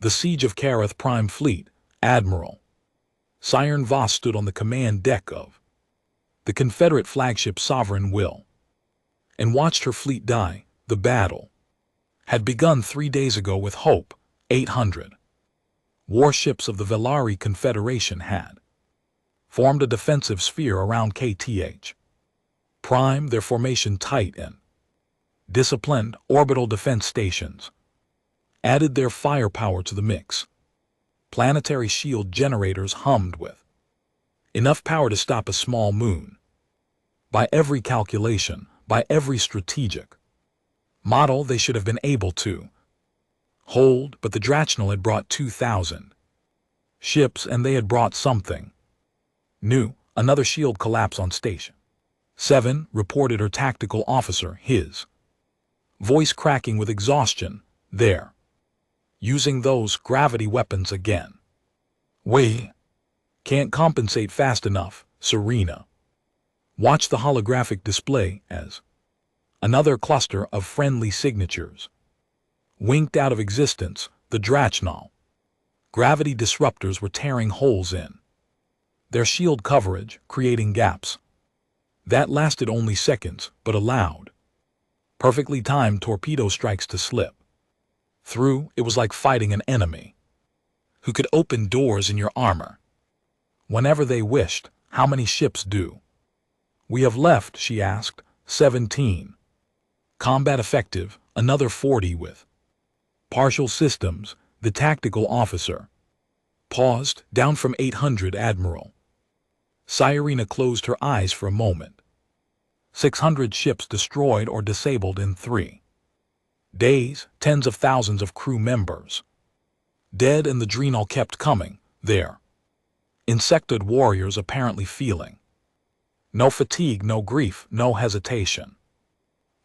The siege of Kareth Prime Fleet, Admiral. Siren Voss stood on the command deck of the Confederate flagship Sovereign Will and watched her fleet die. The battle had begun 3 days ago with Hope. 800 warships of the Velari Confederation had formed a defensive sphere around KTH Prime, their formation tight and disciplined. Orbital defense stations added their firepower to the mix. Planetary shield generators hummed with enough power to stop a small moon. By every calculation, by every strategic model, they should have been able to hold, but the Drachnal had brought 2,000 ships, and they had brought something new. Another shield collapse on Station 7, reported her tactical officer, his voice cracking with exhaustion. They're using those gravity weapons again. We can't compensate fast enough. Serena watched the holographic display as another cluster of friendly signatures winked out of existence. The Drachnal gravity disruptors were tearing holes in their shield coverage, creating gaps that lasted only seconds but allowed perfectly timed torpedo strikes to slip through. It was like fighting an enemy who could open doors in your armor whenever they wished. How many ships do we have left? She asked. 17. Combat effective. Another 40 with partial systems. The tactical officer paused. Down from 800, Admiral. Sirena closed her eyes for a moment. 600 ships destroyed or disabled in 3 days. Tens of thousands of crew members dead, and the Drachnal kept coming. Their insected warriors apparently feeling no fatigue, no grief, no hesitation.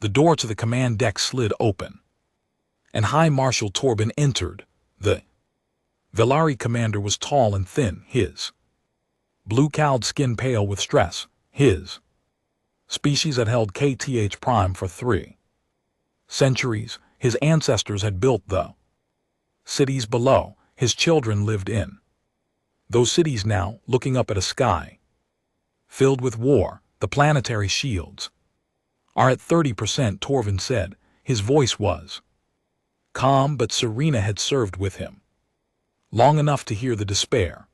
The door to the command deck slid open, and High Marshal Torben entered. The Velari commander was tall and thin, his blue-cowled skin pale with stress. His species had held KTH Prime for 3 centuries. His ancestors had built the cities below. His children lived in those cities now, looking up at a sky filled with war. The planetary shields are at 30%, Torben said. His voice was calm, but Serena had served with him long enough to hear the despair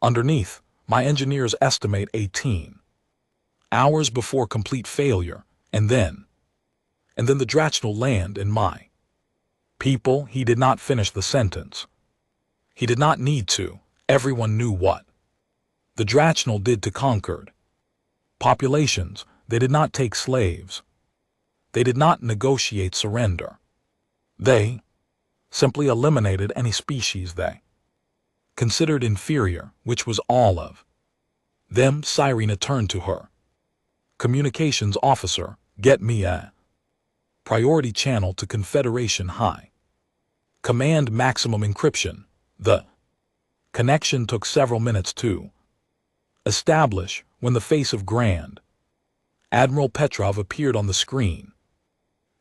underneath. My engineers estimate 18 hours before complete failure, and then the Drachnal land, and my people. He did not finish the sentence. He did not need to. Everyone knew what the Drachnal did to conquered populations. They did not take slaves. They did not negotiate surrender. They simply eliminated any species they considered inferior, which was all of them. Sirena turned to her communications officer. Get me a priority channel to Confederation High Command maximum encryption. The connection took several minutes to establish. When the face of Grand Admiral Petrov appeared on the screen,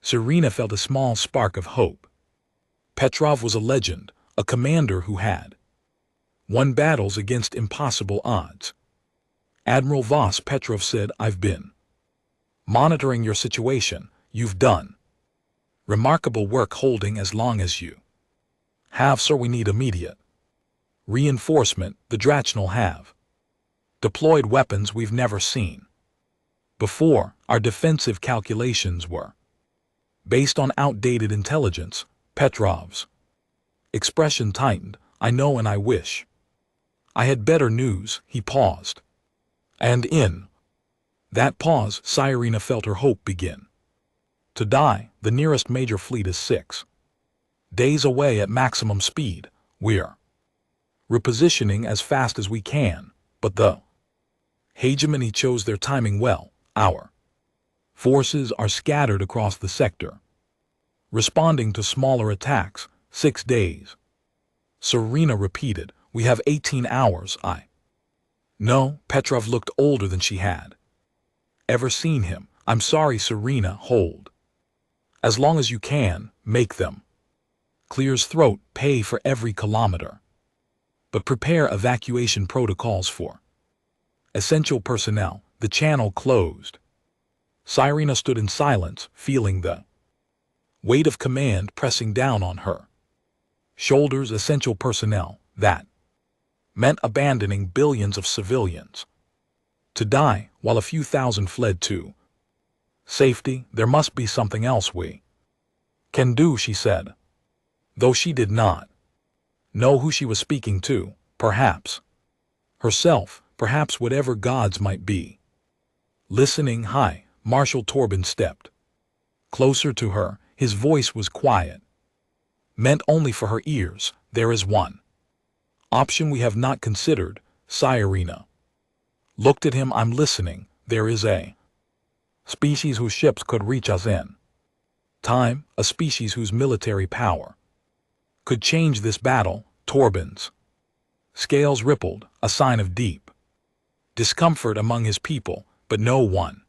Serena felt a small spark of hope. Petrov was a legend, a commander who had won battles against impossible odds. Admiral Voss, Petrov said, I've been monitoring your situation. You've done remarkable work holding as long as you have, sir. We need immediate reinforcement. The Drachnal have deployed weapons we've never seen before. Our defensive calculations were based on outdated intelligence. Petrov's expression tightened. I know, and I wish I had better news. He paused, and in that pause, Sirena felt her hope begin to die. The nearest major fleet is 6 days away at maximum speed. We're repositioning as fast as we can, but the hegemony chose their timing well. Our forces are scattered across the sector, responding to smaller attacks. 6 days. Serena repeated. We have 18 hours. I know. Petrov looked older than she had ever seen him. I'm sorry, Serena. Hold as long as you can. Make them Clears throat, pay for every kilometer. But prepare evacuation protocols for essential personnel. The channel closed. Cyrena stood in silence, feeling the weight of command pressing down on her shoulders. Essential personnel, that meant abandoning billions of civilians to die while a few thousand fled to safety. There must be something else we can do, she said, though she did not know who she was speaking to. Perhaps herself, perhaps whatever gods might be listening. Hi. Marshal Torben stepped closer to her. His voice was quiet, meant only for her ears. There is one option we have not considered. Cyrena looked at him. I'm listening. There is a species whose ships could reach us in time, a species whose military power could change this battle. Torben's scales rippled, a sign of deep discomfort among his people, but no one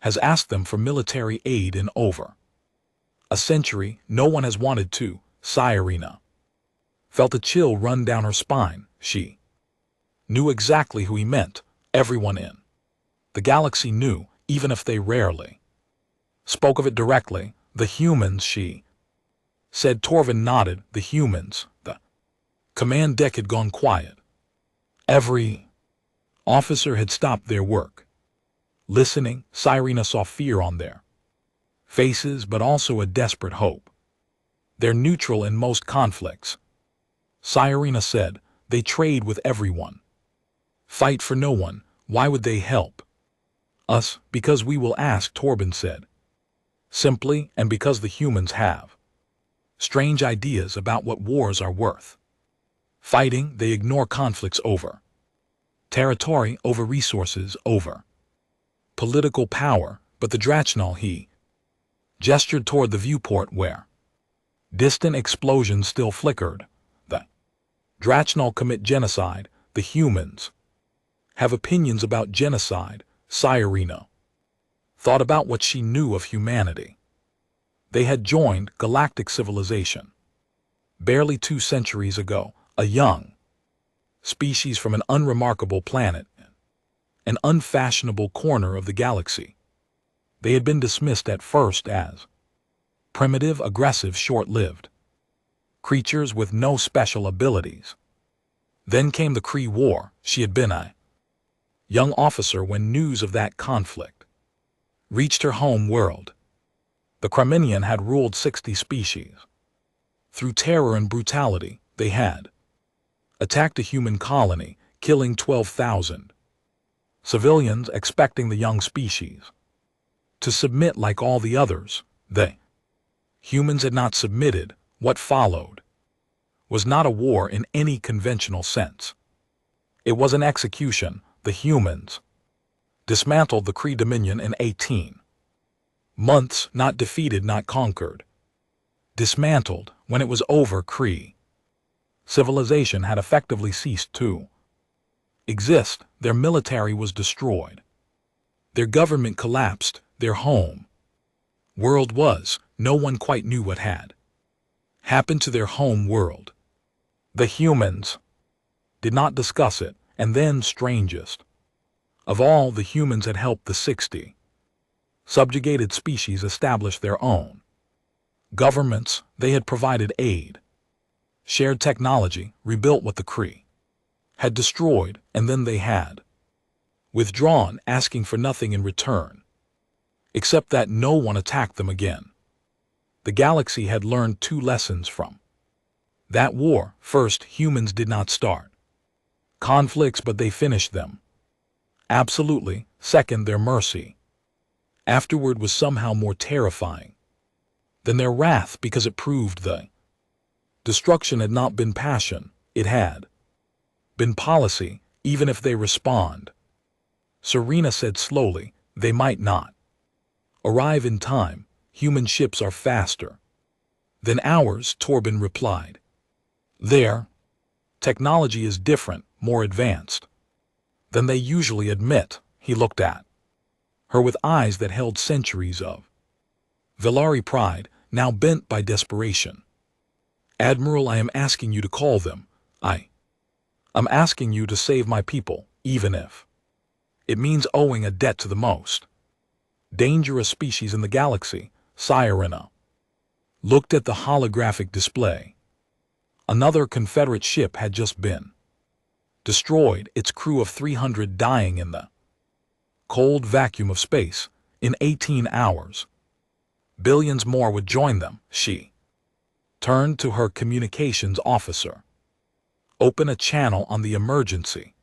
has asked them for military aid in over a century. No one has wanted to. Cyrena felt a chill run down her spine. She knew exactly who he meant. Everyone in the galaxy knew, even if they rarely spoke of it directly. The humans, she said. Torben nodded. The humans. The command deck had gone quiet. Every officer had stopped their work. Listening, Cyrena saw fear on their faces, but also a desperate hope. They're neutral in most conflicts, Cyrena said. They trade with everyone, fight for no one. Why would they help us? Because we will ask, Torben said simply, and because the humans have strange ideas about what wars are worth fighting. They ignore conflicts over territory, over resources, over political power. But the Drachnal, he gestured toward the viewport where distant explosions still flickered. The Drachnal commit genocide. The humans have opinions about genocide. Cyrena thought about what she knew of humanity. They had joined galactic civilization barely 2 centuries ago, a young species from an unremarkable planet, an unfashionable corner of the galaxy. They had been dismissed at first as primitive, aggressive, short-lived creatures with no special abilities. Then came the Kree War. She had been a young officer when news of that conflict reached her home world. The Kremlinian had ruled 60 species. Through terror and brutality, they had attacked a human colony, killing 12,000 civilians, expecting the young species to submit like all the others. The humans had not submitted. What followed was not a war in any conventional sense. It was an execution. The humans dismantled the Kree Dominion in 18 months, not defeated, not conquered. Dismantled. When it was over, Kree civilization had effectively ceased to exist. Their military was destroyed. Their government collapsed. Their home world was. No one quite knew what had happened to their home world. The humans did not discuss it. And then, strangest of all, the humans had helped the 60 subjugated species establish their own governments. They had provided aid, shared technology, rebuilt what the Kree had destroyed, and then they had withdrawn, asking for nothing in return, except that no one attacked them again. The galaxy had learned 2 lessons from that war. First, humans did not start conflicts, but they finished them absolutely. Second, their mercy afterward was somehow more terrifying than their wrath, because it proved the destruction had not been passion, it had been policy. Even if they respond, Cyrena said slowly, they might not arrive in time. Human ships are faster than ours, Torben replied. Their technology is different, more advanced than they usually admit. He looked at her with eyes that held centuries of Villari pride, now bent by desperation. Admiral, I am asking you to call them. I'm asking you to save my people, even if it means owing a debt to the most dangerous species in the galaxy. Sirena looked at the holographic display. Another Confederate ship had just been destroyed, its crew of 300 dying in the cold vacuum of space in 18 hours. Billions more would join them. She turned to her communications officer. Open a channel on the emergency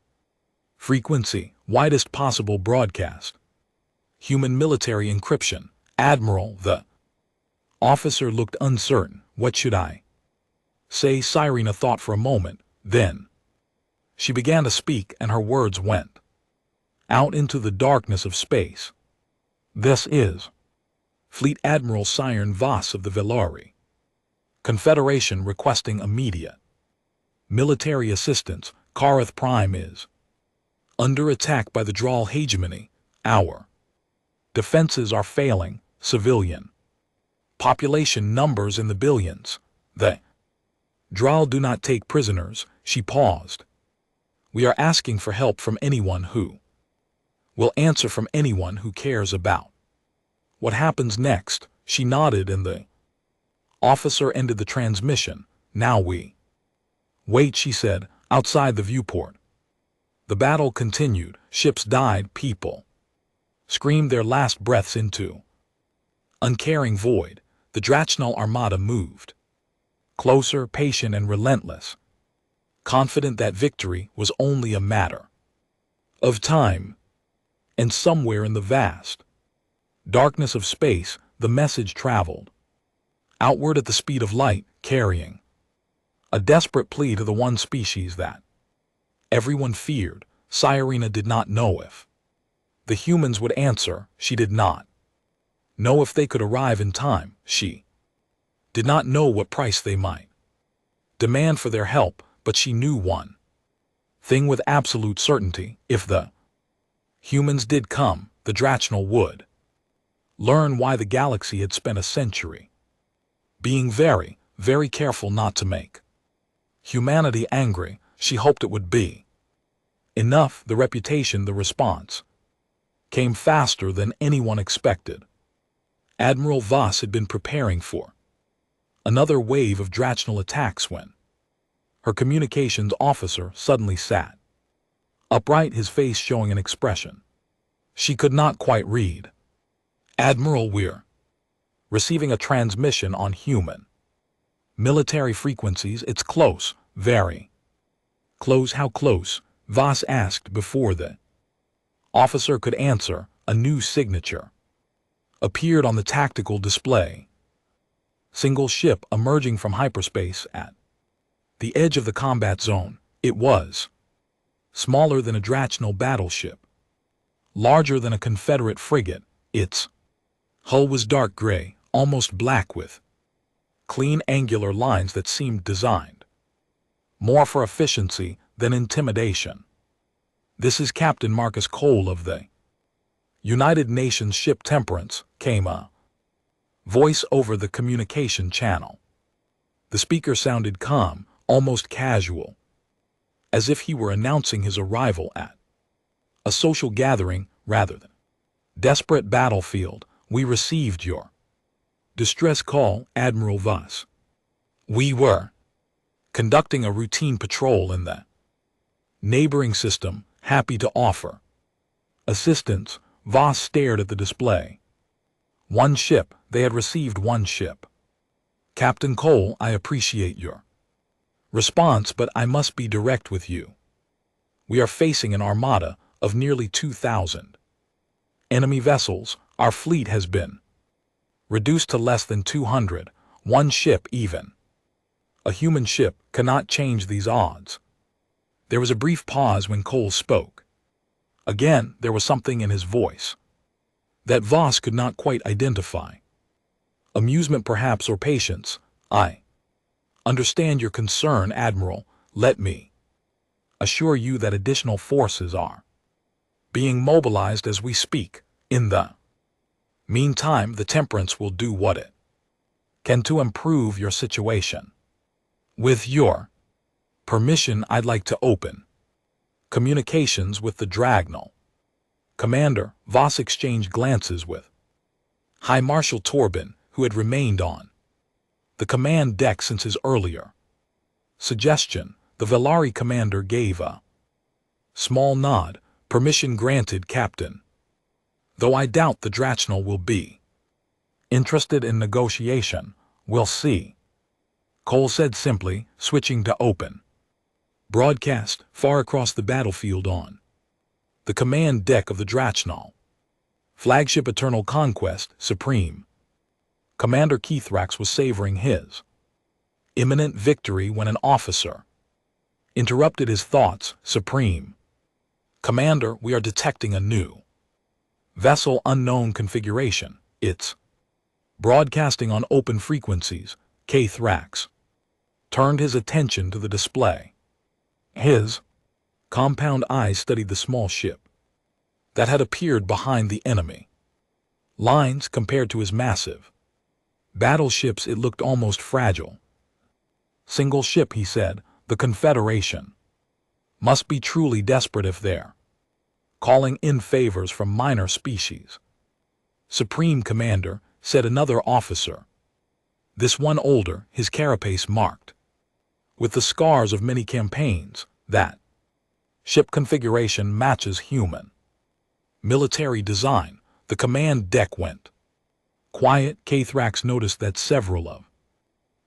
frequency, widest possible broadcast. Human military encryption. Admiral, the officer looked uncertain. What should I say? Sirena thought for a moment. Then she began to speak, and her words went out into the darkness of space. This is Fleet Admiral Siren Voss of the Velari Confederation requesting immediate military assistance. Karath Prime is under attack by the Draal hegemony. Our defenses are failing. Civilian population numbers in the billions. The Draal do not take prisoners. She paused. We are asking for help from anyone who will answer, from anyone who cares about what happens next. She nodded, and the officer ended the transmission. Now we wait, she said, outside the viewport. The battle continued. Ships died. People screamed their last breaths into uncaring void. The Drachnal Armada moved closer, patient and relentless, confident that victory was only a matter of time. And somewhere in the vast darkness of space, the message traveled outward at the speed of light, carrying a desperate plea to the one species that everyone feared. Sirena did not know if the humans would answer. She did not know if they could arrive in time. She did not know what price they might demand for their help, but she knew one thing with absolute certainty: if the humans did come, the Drachnal would learn why the galaxy had spent a century being very, very careful not to make humanity angry. She hoped it would be enough. The reputation, the response came faster than anyone expected. Admiral Voss had been preparing for another wave of Drachnal attacks when her communications officer suddenly sat upright, his face showing an expression she could not quite read. Admiral, we're receiving a transmission on human military frequencies. It's close, very close. How close? Voss asked before the officer could answer. A new signature appeared on the tactical display. Single ship emerging from hyperspace at the edge of the combat zone. It was smaller than a Drachnal battleship, larger than a Confederate frigate. Its hull was dark gray, almost black, with clean angular lines that seemed designed more for efficiency than intimidation. This is Captain Marcus Cole of the United Nations ship Temperance, came a voice over the communication channel. The speaker sounded calm, almost casual, as if he were announcing his arrival at a social gathering rather than desperate battlefield. We received your distress call, Admiral Voss. We were conducting a routine patrol in the neighboring system, happy to offer assistance. Voss stared at the display. One ship. They had received one ship. Captain Cole, I appreciate your response, but I must be direct with you. We are facing an armada of nearly 2,000 enemy vessels. Our fleet has been reduced to less than 200. One ship, even a human ship, cannot change these odds. There was a brief pause when Cole spoke. Again, there was something in his voice that Voss could not quite identify. Amusement perhaps, or patience. I understand your concern, Admiral. Let me assure you that additional forces are being mobilized as we speak. In the meantime, the Temperance will do what it can to improve your situation. With your permission, I'd like to open communications with the Dragnal. Commander Voss exchanged glances with High Marshal Torben, who had remained on the command deck since his earlier suggestion. The Velari commander gave a small nod. Permission granted, Captain. Though I doubt the Dragnal will be interested in negotiation. We'll see, Cole said simply, switching to open broadcast far across the battlefield on the command deck of the Dragnal. Flagship Eternal Conquest Supreme. Commander Keithrax was savoring his imminent victory when an officer interrupted his thoughts. Supreme Commander, we are detecting a new vessel, unknown configuration. It's broadcasting on open frequencies. Keithrax turned his attention to the display. His compound eyes studied the small ship that had appeared behind the enemy lines. Compared to his massive battleships, it looked almost fragile. Single ship, he said. The Confederation must be truly desperate if they're calling in favors from minor species. Supreme Commander, said another officer, this one older, his carapace marked with the scars of many campaigns. That ship configuration matches human military design. The command deck went quiet. Keithrax noticed that several of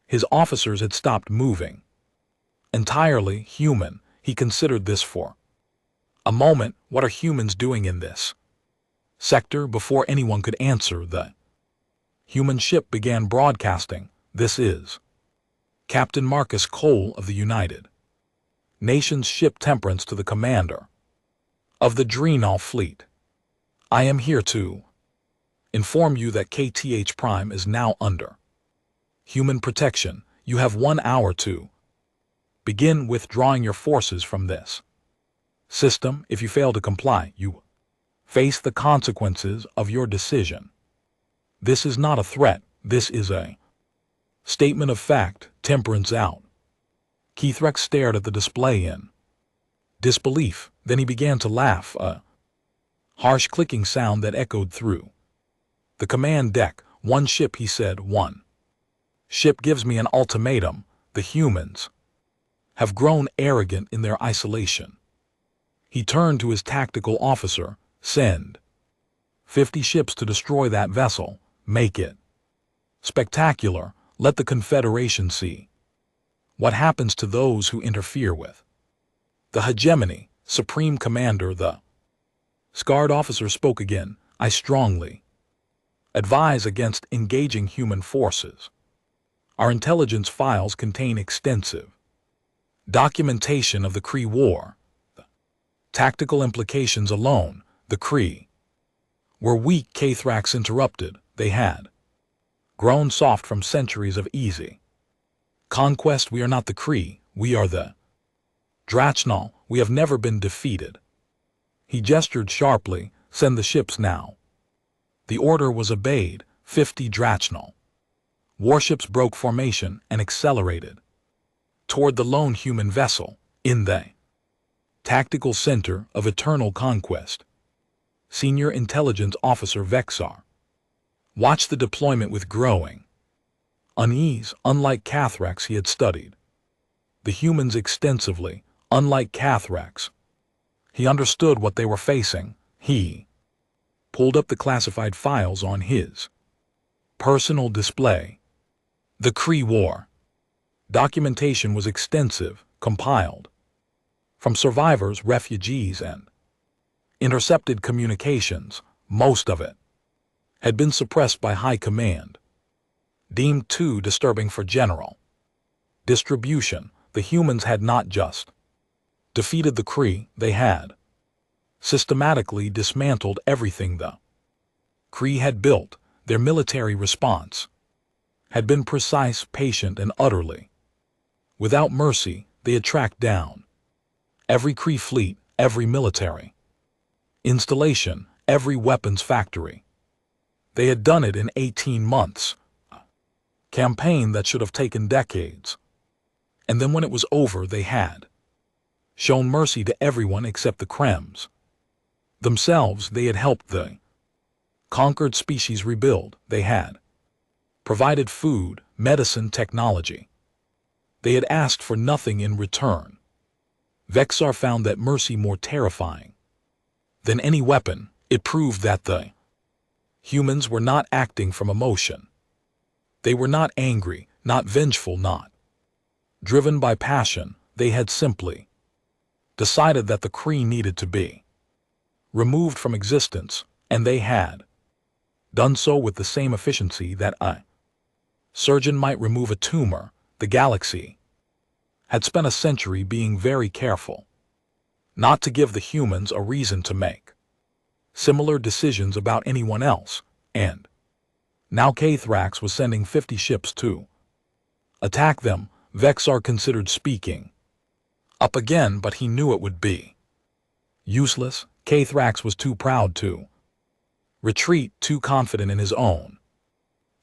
his officers had stopped moving. Entirely human, he considered this for a moment. What are humans doing in this sector? Before anyone could answer, the human ship began broadcasting. This is Captain Marcus Cole of the United Nations ship Temperance to the commander of the Dragnal fleet. I am here to inform you that KTH Prime is now under human protection. You have 1 hour to begin withdrawing your forces from this system. If you fail to comply, you face the consequences of your decision. This is not a threat. This is a statement of fact. Temperance out. Keithrax stared at the display in disbelief. Then he began to laugh, a harsh clicking sound that echoed through the command deck. One ship, he said, one ship gives me an ultimatum. The humans have grown arrogant in their isolation. He turned to his tactical officer. Send 50 ships to destroy that vessel. Make it spectacular. Let the Confederation see what happens to those who interfere with the hegemony. Supreme Commander, the scarred officer spoke again. I strongly advise against engaging human forces. Our intelligence files contain extensive documentation of the Kree War. The tactical implications alone. The Kree were weak. Keithrax interrupted. They had grown soft from centuries of easy conquest. We are not the Kree. We are the Dragnal. We have never been defeated. He gestured sharply. Send the ships now. The order was obeyed. 50 Dragnal warships broke formation and accelerated toward the lone human vessel in the tactical center of Eternal Conquest. Senior Intelligence Officer Vexar watched the deployment with growing unease. Unlike Keithrax, he had studied the humans extensively. Unlike Keithrax, he understood what they were facing. He pulled up the classified files on his personal display. The Kree War documentation was extensive, compiled from survivors, refugees, and intercepted communications. Most of it had been suppressed by High Command, deemed too disturbing for general distribution. The humans had not just defeated the Kree, they had systematically dismantled everything the Kree had built. Their military response had been precise, patient, and utterly without mercy. They had tracked down every Kree fleet, every military installation, every weapons factory. They had done it in 18 months, a campaign that should have taken decades. And then when it was over, they had shown mercy to everyone except the Krems. Themselves, they had helped the conquered species rebuild. They had provided food, medicine, technology. They had asked for nothing in return. Vexar found that mercy more terrifying than any weapon. It proved that the humans were not acting from emotion. They were not angry, not vengeful, not driven by passion. They had simply decided that the Kree needed to be removed from existence, and they had done so with the same efficiency that a surgeon might remove a tumor. The galaxy had spent a century being very careful not to give the humans a reason to make similar decisions about anyone else, and now Kathrax was sending 50 ships to attack them. Vexar considered speaking up again, but he knew it would be useless. Kathrax was too proud to retreat, too confident in his own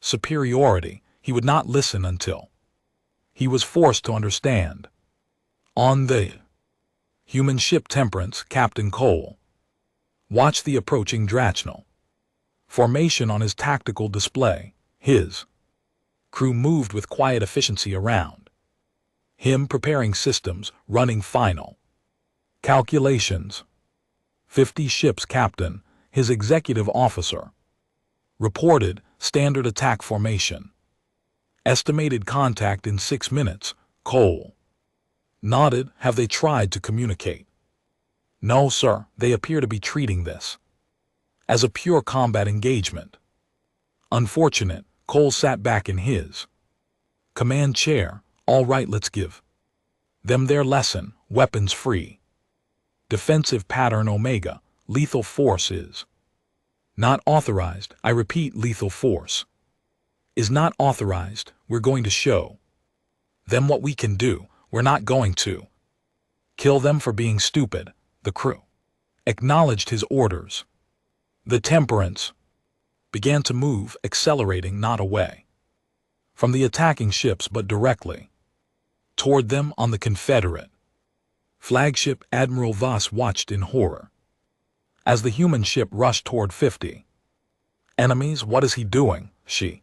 superiority. He would not listen until he was forced to understand. On the human ship Temperance, Captain Cole watched the approaching Drachnal formation on his tactical display. His crew moved with quiet efficiency around him, preparing systems, running final calculations. 50 ships Captain, his executive officer, reported standard attack formation. Estimated contact in 6 minutes. Cole nodded. Have they tried to communicate? No, sir. They appear to be treating this as a pure combat engagement. Unfortunate. Cole sat back in his command chair. All right, let's give them their lesson. Weapons free. Defensive pattern Omega. Lethal force is not authorized. I repeat, lethal force is not authorized. We're going to show them what we can do. We're not going to kill them for being stupid. The crew acknowledged his orders. The Temperance began to move, accelerating not away from the attacking ships but directly toward them on the Confederate flagship. Admiral Voss watched in horror as the human ship rushed toward 50 enemies. What is he doing? She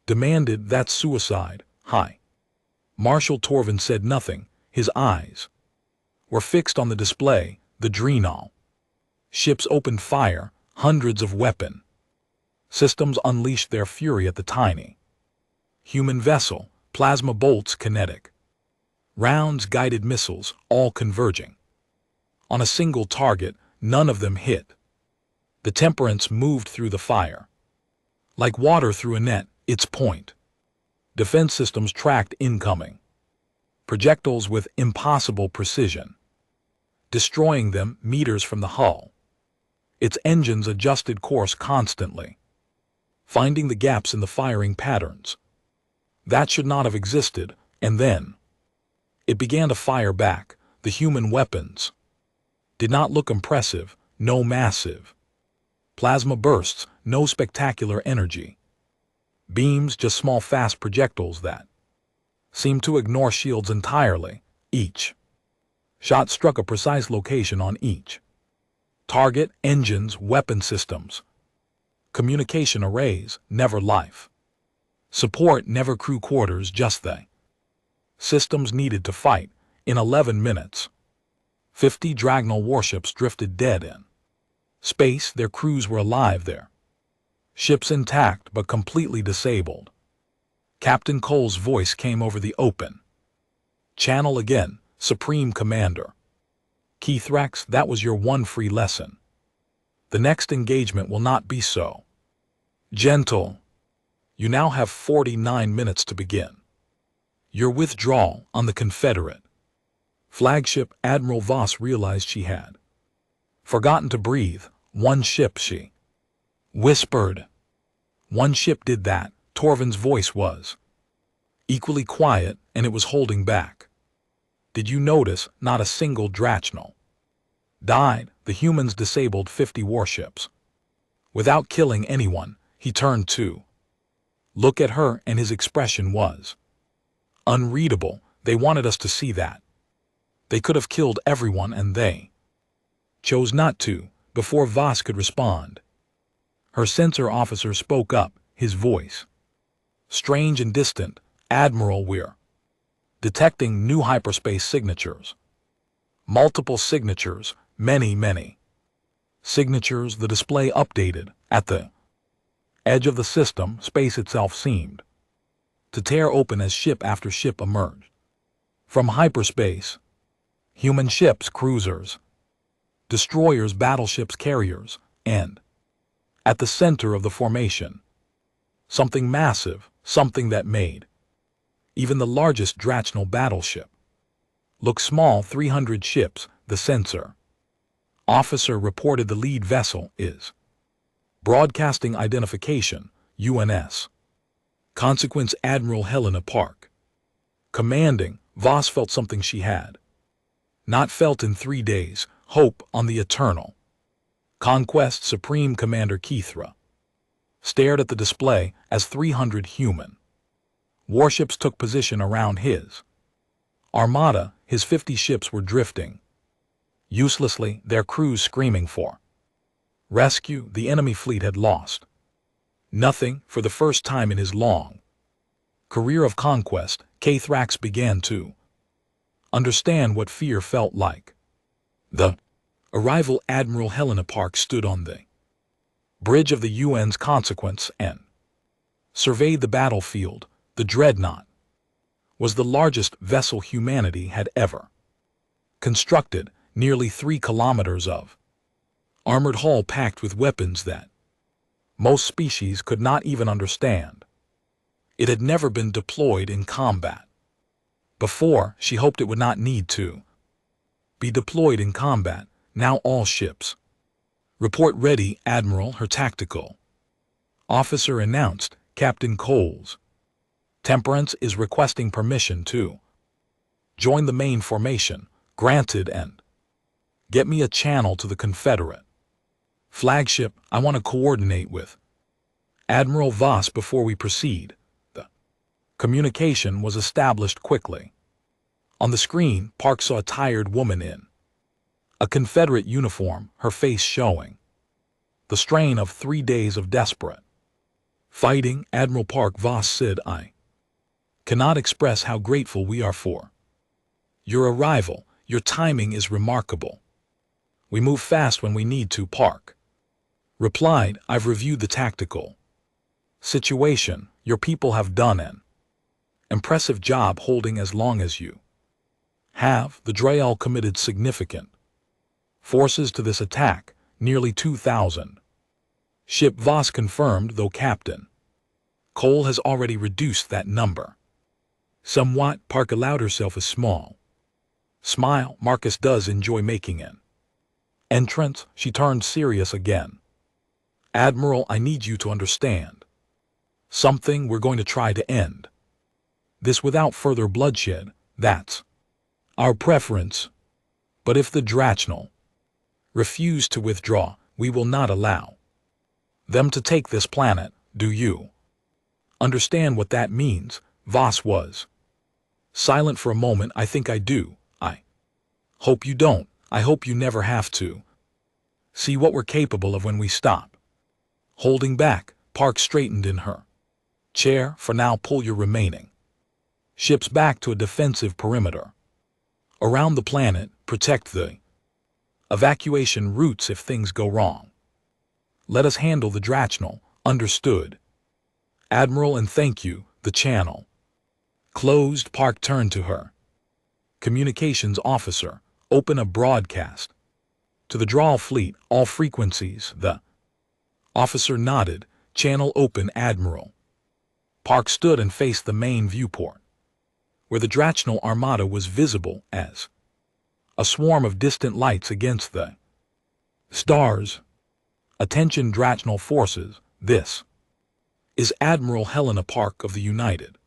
demanded. That's suicide. Hi. Marshal Torvin said nothing. His eyes were fixed on the display. The Dreenal ships opened fire. Hundreds of weapon systems unleashed their fury at the tiny human vessel. Plasma bolts, kinetic rounds, guided missiles, all converging on a single target. None of them hit. The Temperance moved through the fire like water through a net. Its point defense systems tracked incoming projectiles with impossible precision, destroying them meters from the hull. Its engines adjusted course constantly, finding the gaps in the firing patterns that should not have existed, and then it began to fire back. The human weapons did not look impressive. No massive plasma bursts, no spectacular energy beams, just small fast projectiles that seemed to ignore shields entirely. Each shot struck a precise location on each target. Engines, weapon systems, communication arrays, never life support, never crew quarters, just the systems needed to fight. In 11 minutes, 50 Dragnal warships drifted dead in space. Their crews were alive, their ships intact but completely disabled. Captain Cole's voice came over the open channel again. Supreme Commander Kathrax, that was your one free lesson. The next engagement will not be so gentle. You now have 49 minutes to begin your withdrawal on the Confederate flagship. Admiral Voss realized she had forgotten to breathe. One ship, she whispered. One ship did that. Torvin's voice was equally quiet, and it was holding back. Did you notice not a single Drachnal died? The humans disabled 50 warships without killing anyone. He turned to look at her, and his expression was unreadable. They wanted us to see that. They could have killed everyone and they chose not to, before Voss could respond. Her sensor officer spoke up, his voice strange and distant. Admiral, we're detecting new hyperspace signatures. Multiple signatures, many signatures. The display updated. At the edge of the system, space itself seemed to tear open as ship after ship emerged from hyperspace. Human ships, cruisers, destroyers, battleships, carriers, and at the center of the formation, something massive, something that made even the largest Drachnal battleship look small. 300 ships, the sensor officer reported. The lead vessel is Broadcasting Identification, UNS. Consequence Admiral Helena Park. Commanding. Voss felt something she had not felt in 3 days. Hope on the Eternal Conquest. Supreme Commander Kithra stared at the display as 300 human warships took position around his armada. His 50 ships were drifting uselessly, their crews screaming for rescue. The enemy fleet had lost nothing. For the first time in his long career of conquest, Kithrax began to understand what fear felt like. The arrival. Admiral Helena Park stood on the bridge of the UN's Consequence and surveyed the battlefield. The dreadnought was the largest vessel humanity had ever constructed, nearly 3 kilometers of armored hull packed with weapons that most species could not even understand. It had never been deployed in combat before. She hoped it would not need to be deployed in combat. Now all ships report ready, Admiral, her tactical officer announced. Captain Coles Temperance is requesting permission to join the main formation. Granted, and get me a channel to the Confederate flagship. I want to coordinate with Admiral Voss before we proceed. The communication was established quickly. On the screen, Park saw a tired woman in a Confederate uniform, her face showing the strain of 3 days of desperate fighting. Admiral Park, Voss said, I cannot express how grateful we are for your arrival. Your timing is remarkable. We move fast when we need to, Park replied. I've reviewed the tactical situation. Your people have done an impressive job holding as long as you have. The Drael committed significant forces to this attack, nearly 2,000 ship. Voss confirmed, though Captain Cole has already reduced that number somewhat. Park allowed herself a small smile. Marcus does enjoy making an entrance. She turned serious again. Admiral, I need you to understand something. We're going to try to end this without further bloodshed. That's our preference. But if the Drachnal refuse to withdraw, we will not allow them to take this planet. Do you understand what that means? Voss was silent for a moment. I think I do. I hope you don't. I hope you never have to. See what we're capable of when we stop holding back. Park straightened in her chair. For now, pull your remaining ships back to a defensive perimeter around the planet. Protect the evacuation routes if things go wrong. Let us handle the Drachnal. Understood, Admiral, and thank you. The channel closed. Park turned to her communications officer. Open a broadcast to the Draal fleet, all frequencies. The officer nodded. Channel open, Admiral. Park stood and faced the main viewport, where the Drachnal armada was visible as a swarm of distant lights against the stars. Attention, Drachnal forces. This is Admiral Helena Park of the United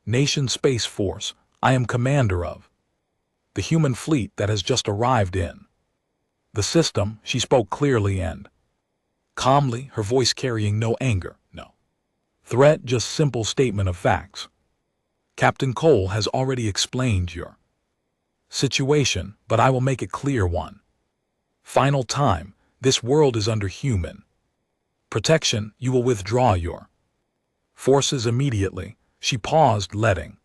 Nations Space Force. I am commander of the human fleet that has just arrived in the system. She spoke clearly and calmly, her voice carrying no anger, no threat, just simple statement of facts. Captain Cole has already explained your situation, but I will make it clear one final time. This world is under human protection. You will withdraw your forces immediately. She paused, letting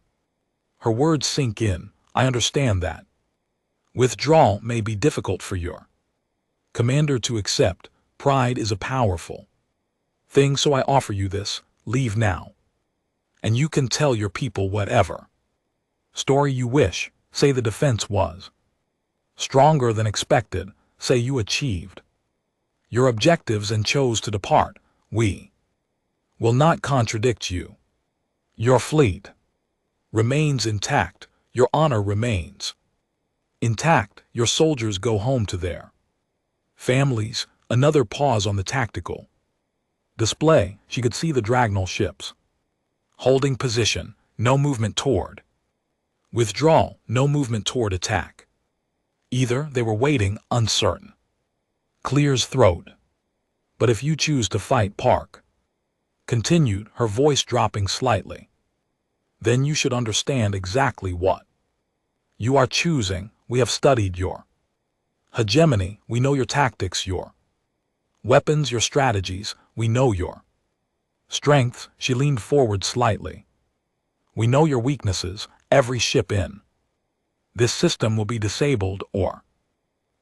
her words sink in. I understand that withdrawal may be difficult for your commander to accept. Pride is a powerful thing, so I offer you this. Leave now, and you can tell your people whatever story you wish. Say the defense was stronger than expected. Say you achieved your objectives and chose to depart. We will not contradict you. Your fleet remains intact. Your honor remains intact. Your soldiers go home to their families. Another pause on the tactical display. She could see the Dragnel ships holding position. No movement toward withdrawal. No movement toward attack. Either they were waiting, uncertain. Clear's throat. But if you choose to fight, Park continued, her voice dropping slightly, then you should understand exactly what you are choosing. We have studied your hegemony. We know your tactics, your weapons, your strategies. We know your strengths. She leaned forward slightly. We know your weaknesses. Every ship in this system will be disabled or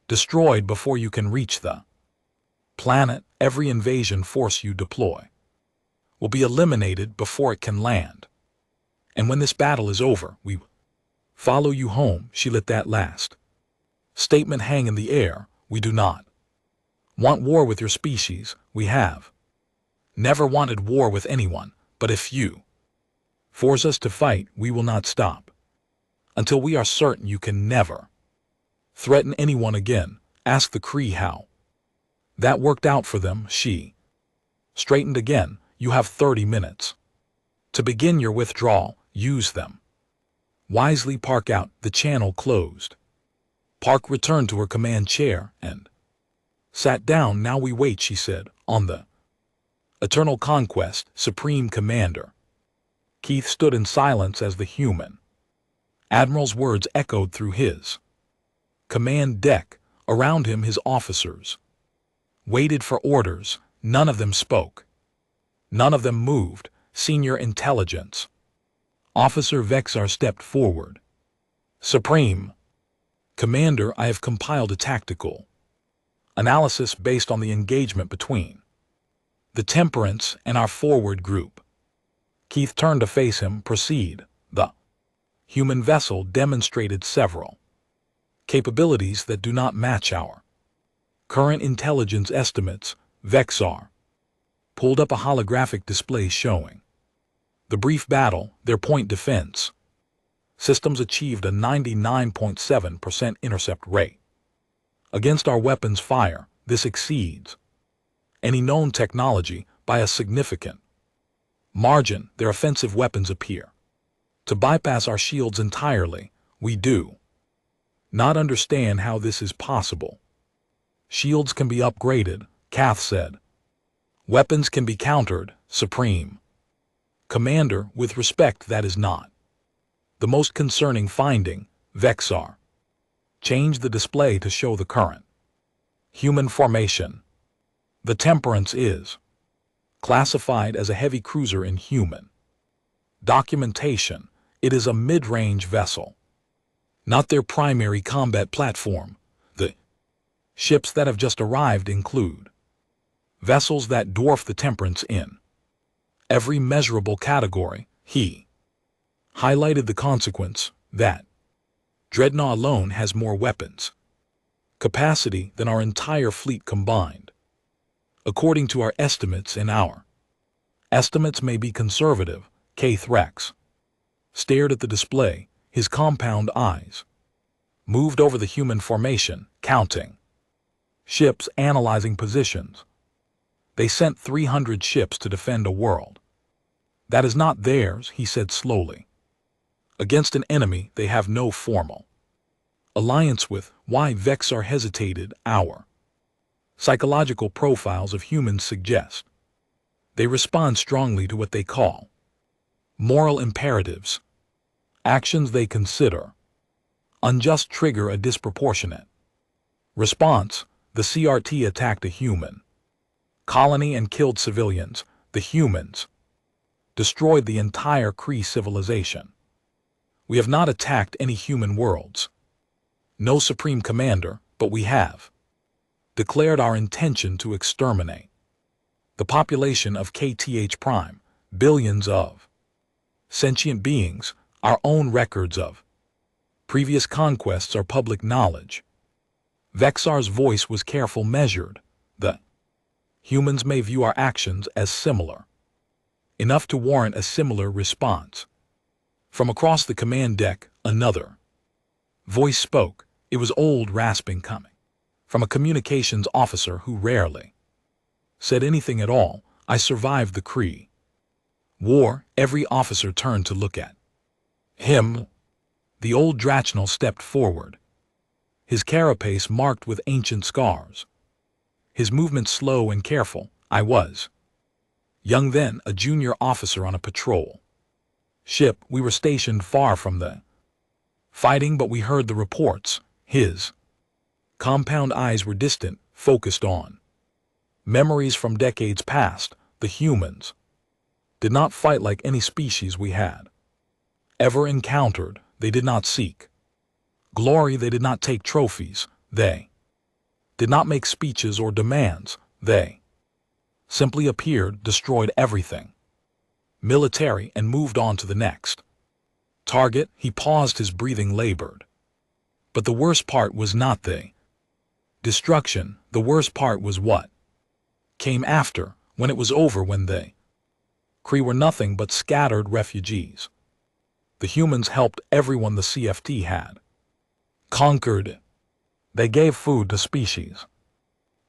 destroyed before you can reach the planet. Every invasion force you deploy will be eliminated before it can land. And when this battle is over, we follow you home. She let that last statement hang in the air. We do not want war with your species. We have never wanted war with anyone, but if you force us to fight, we will not stop until we are certain you can never threaten anyone again. Ask the Kree how that worked out for them. She straightened again. You have 30 minutes to begin your withdrawal. Use them wisely. Park out. The channel closed. Park returned to her command chair and sat down. Now we wait, she said. On the Eternal Conquest, Supreme Commander. Keith stood in silence as the human admiral's words echoed through his command deck. Around him, his officers waited for orders. None of them spoke. None of them moved. Senior Intelligence Officer Vexar stepped forward. Supreme Commander, I have compiled a tactical analysis based on the engagement between the Temperance and our forward group. Keith turned to face him. Proceed. The human vessel demonstrated several capabilities that do not match our current intelligence estimates. Vexar pulled up a holographic display showing the brief battle. Their point defense systems achieved a 99.7% intercept rate against our weapons fire. This exceeds any known technology by a significant margin. Their offensive weapons appear to bypass our shields entirely. We do not understand how this is possible. Shields can be upgraded, Kath said. Weapons can be countered, Supreme Commander. With respect, that is not the most concerning finding. Vexar changed the display to show the current human formation. The Temperance is classified as a heavy cruiser in human documentation. It is a mid-range vessel, not their primary combat platform. The ships that have just arrived include vessels that dwarf the Temperance in every measurable category. He highlighted the consequence that Dreadnought alone has more weapons capacity than our entire fleet combined. According to our estimates, and our estimates may be conservative. Keith Rex stared at the display. His compound eyes moved over the human formation, counting ships, analyzing positions. They sent 300 ships to defend a world that is not theirs, he said slowly. Against an enemy they have no formal alliance with. Why? Vexar hesitated. Our psychological profiles of humans suggest they respond strongly to what they call moral imperatives. Actions they consider unjust trigger a disproportionate response. The CRT attacked a human colony and killed civilians. The humans destroyed the entire Kree civilization. We have not attacked any human worlds. No Supreme Commander, but we have declared our intention to exterminate the population of KTH Prime, billions of sentient beings. Our own records of previous conquests are public knowledge. Vexar's voice was careful, measured. The humans may view our actions as similar, enough to warrant a similar response. From across the command deck, another voice spoke. It was old, rasping, coming from a communications officer who rarely said anything at all. I survived the Kree war. Every officer turned to look at him. The old Drachnal stepped forward, his carapace marked with ancient scars, his movements slow and careful. I was young then, a junior officer on a patrol ship. We were stationed far from the fighting, but we heard the reports. His compound eyes were distant, focused on memories from decades past. The humans did not fight like any species we had ever encountered. They did not seek glory. They did not take trophies. They did not make speeches or demands. They simply appeared, destroyed everything military, and moved on to the next target. He paused, his breathing labored. But the worst part was not the destruction. The worst part was what came after, when it was over, when they Kree were nothing but scattered refugees. The humans helped everyone the CFT had conquered. They gave food to species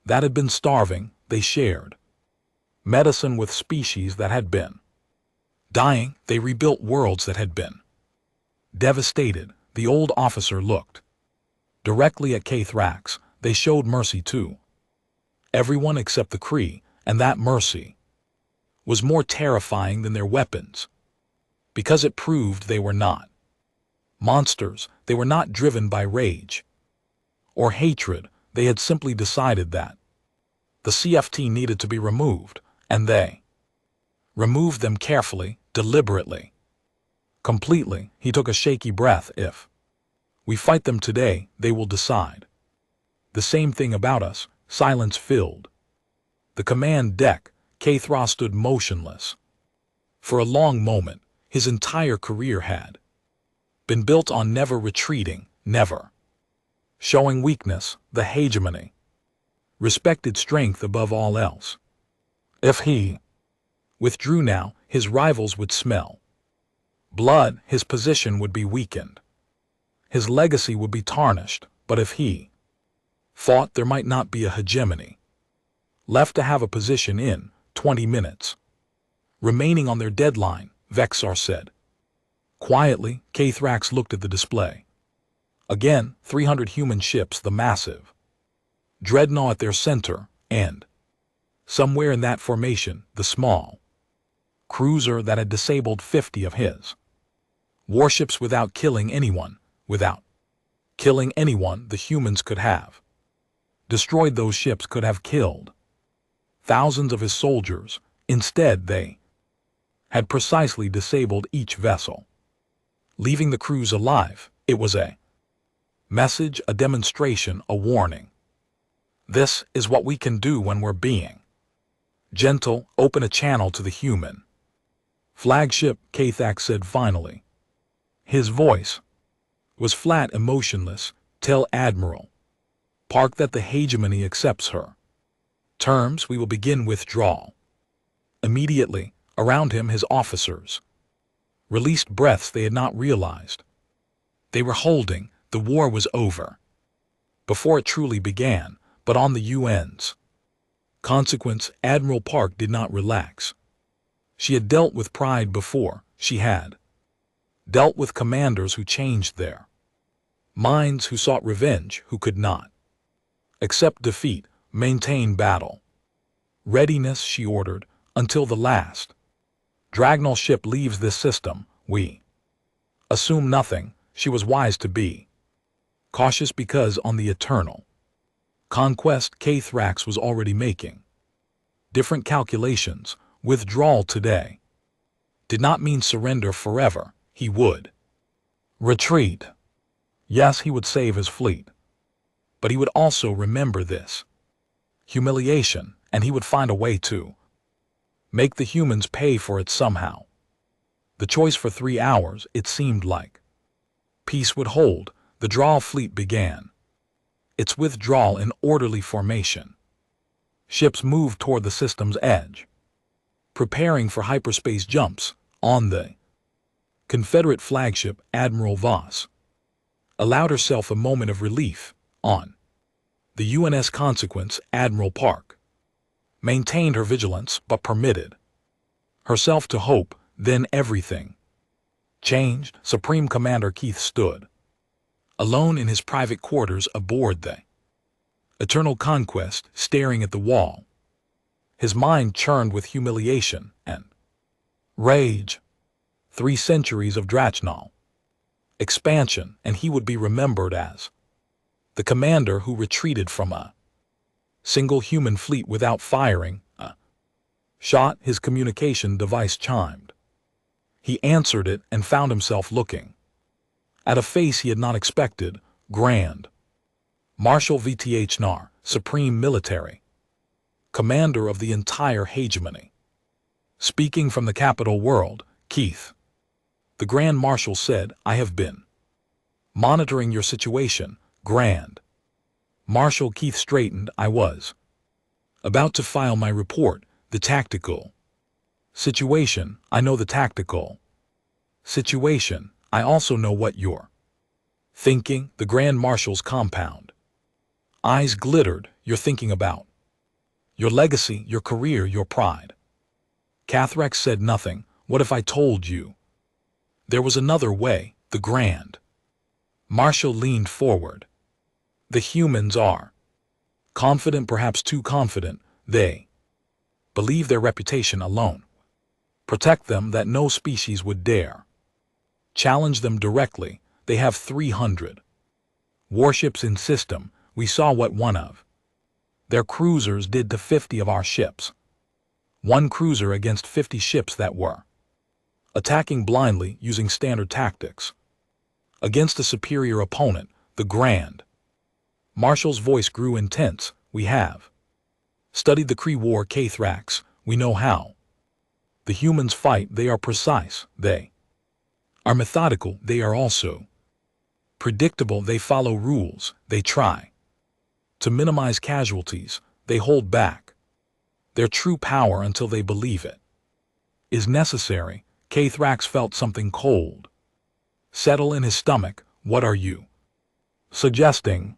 that had been starving. They shared medicine with species that had been dying. They rebuilt worlds that had been devastated. The old officer looked directly at Kathrax. They showed mercy to everyone except the Kree, and that mercy was more terrifying than their weapons, because it proved they were not monsters. They were not driven by rage or hatred. They had simply decided that the CFT needed to be removed, and they removed them carefully, deliberately, completely. He took a shaky breath. If we fight them today, they will decide the same thing about us. Silence filled the command deck. Kathra stood motionless. For a long moment, his entire career had been built on never retreating, never showing weakness. The hegemony respected strength above all else. If he withdrew now, his rivals would smell blood. His position would be weakened. His legacy would be tarnished. But if he fought, there might not be a hegemony left to have a position in 20 minutes. Remaining on their deadline, Vexar said quietly. Kathrax looked at the display. Again, 300 human ships, the massive dreadnought at their center, and somewhere in that formation, the small cruiser that had disabled 50 of his warships without killing anyone. Without killing anyone, the humans could have destroyed those ships, could have killed thousands of his soldiers. Instead, they had precisely disabled each vessel, leaving the crews alive. It was a message, a demonstration, a warning. This is what we can do when we're being gentle. Open a channel to the human flagship, Kathak said finally. His voice was flat, emotionless. Tell Admiral Park that the hegemony accepts her terms. We will begin withdrawal immediately. Around him, his officers released breaths they had not realized they were holding. The war was over before it truly began, but on the UN's consequence, Admiral Park did not relax. She had dealt with pride before. She had dealt with commanders who changed their minds, who sought revenge, who could not accept defeat. Maintain battle readiness, she ordered, until the last Dragnal ship leaves this system. We Assume nothing, she was wise to be. Cautious because on the eternal conquest Kathrax was already making different calculations. Withdrawal today did not mean surrender forever. He would retreat. Yes, he would save his fleet. But he would also remember this humiliation, and he would find a way to make the humans pay for it somehow. The choice for 3 hours, it seemed like peace would hold. The Draw fleet began its withdrawal in orderly formation. Ships moved toward the system's edge, preparing for hyperspace jumps. On the Confederate flagship, Admiral Voss allowed herself a moment of relief. On the UNS Consequence, Admiral Park maintained her vigilance but permitted herself to hope. Then everything changed. Supreme Commander Keith stood alone in his private quarters aboard the Eternal Conquest, staring at the wall. His mind churned with humiliation and rage. 3 centuries of Drachnal expansion, and he would be remembered as the commander who retreated from a single human fleet without firing a shot. His communication device chimed. He answered it and found himself looking at a face he had not expected. Grand Marshal VTH Nar, Supreme Military Commander of the entire hegemony. Speaking from the capital world, Keith. The Grand Marshal said, I have been monitoring your situation, Grand Marshal. Keith straightened. I was about to file my report. The tactical situation. I know the tactical situation. I also know what you're thinking. The Grand Marshal's compound eyes glittered. You're thinking about your legacy, your career, your pride. Kathrax said nothing. What if I told you there was another way? The Grand Marshal leaned forward. The humans are confident, perhaps too confident. They believe their reputation alone protect them, that no species would dare challenge them directly. They have 300 warships in system. We saw what one of their cruisers did to 50 of our ships. One cruiser against 50 ships that were attacking blindly using standard tactics against a superior opponent. The Grand Marshal's voice grew intense. We have studied the Kree War, Kathrax. We know how the humans fight. They are precise. They are methodical. They are also predictable. They follow rules. They try to minimize casualties. They hold back their true power until they believe it is necessary. Kathrax felt something cold settle in his stomach. What are you suggesting?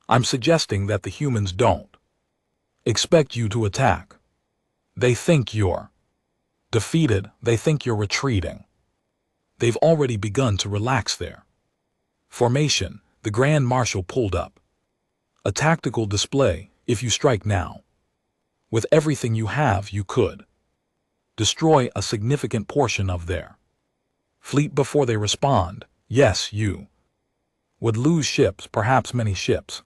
I'm suggesting that the humans don't expect you to attack. They think you're defeated. They think you're retreating. They've already begun to relax their formation. The Grand Marshal pulled up a tactical display. If you strike now with everything you have, you could destroy a significant portion of their fleet before they respond. Yes, you would lose ships, perhaps many ships,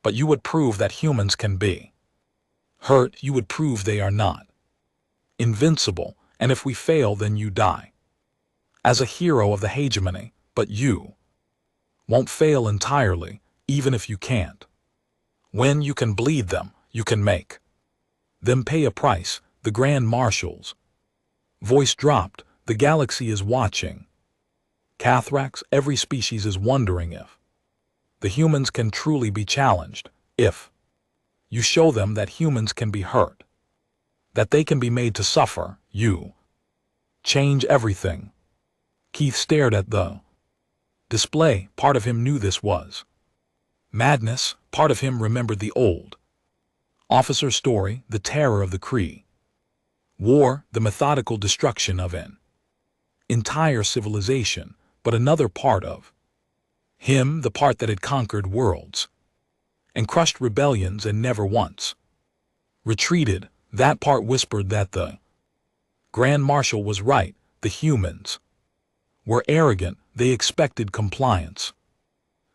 but you would prove that humans can be hurt. You would prove they are not invincible, and if we fail, then you die as a hero of the hegemony. But you won't fail entirely, even if you can't. When you can bleed them, you can make them pay a price. The Grand Marshal's voice dropped. The galaxy is watching. Kathrax, every species is wondering if the humans can truly be challenged. If you show them that humans can be hurt, that they can be made to suffer, you change everything. Keith stared at the display. Part of him knew this was madness. Part of him remembered the old officer story, the terror of the Kree War, the methodical destruction of an entire civilization. But another part of him, the part that had conquered worlds and crushed rebellions and never once retreated, that part whispered that the Grand Marshal was right. The humans were arrogant, they expected compliance.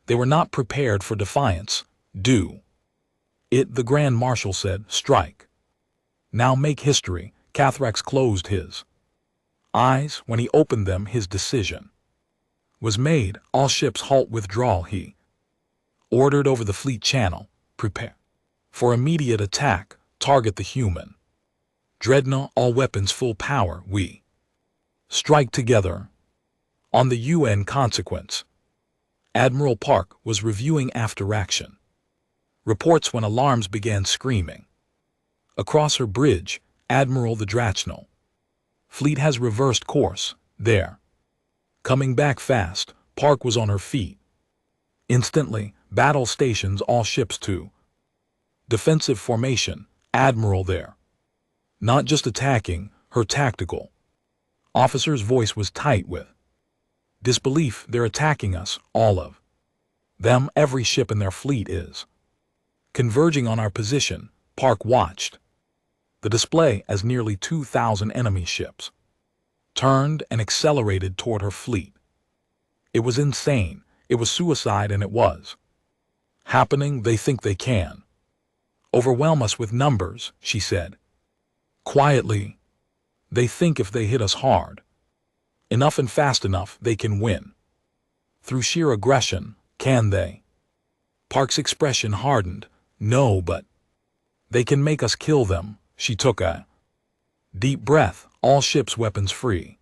They were not prepared for defiance. Do it, the Grand Marshal said. Strike. Now make history. Cathrax closed his eyes. When he opened them, his decision was made. All ships halt, withdrawal, he ordered over the fleet channel. Prepare for immediate attack. Target the human dreadnought. All weapons full power. We strike together. On the UN consequence. Admiral Park was reviewing after action reports when alarms began screaming. Across her bridge, Admiral, the Drachnal fleet has reversed course. There. Coming back fast. Park was on her feet. Instantly, battle stations, all ships to defensive formation. Admiral there. Not just attacking, her tactical officer's voice was tight with disbelief. They're attacking us, all of them. Every ship in their fleet is converging on our position. Park watched the display as nearly 2,000 enemy ships turned and accelerated toward her fleet. It was insane. It was suicide, and it was happening. They think they can overwhelm us with numbers, she said quietly. They think if they hit us hard enough and fast enough, they can win. Through sheer aggression, can they? Park's expression hardened. No, but they can make us kill them. She took a deep breath. All ships weapons free.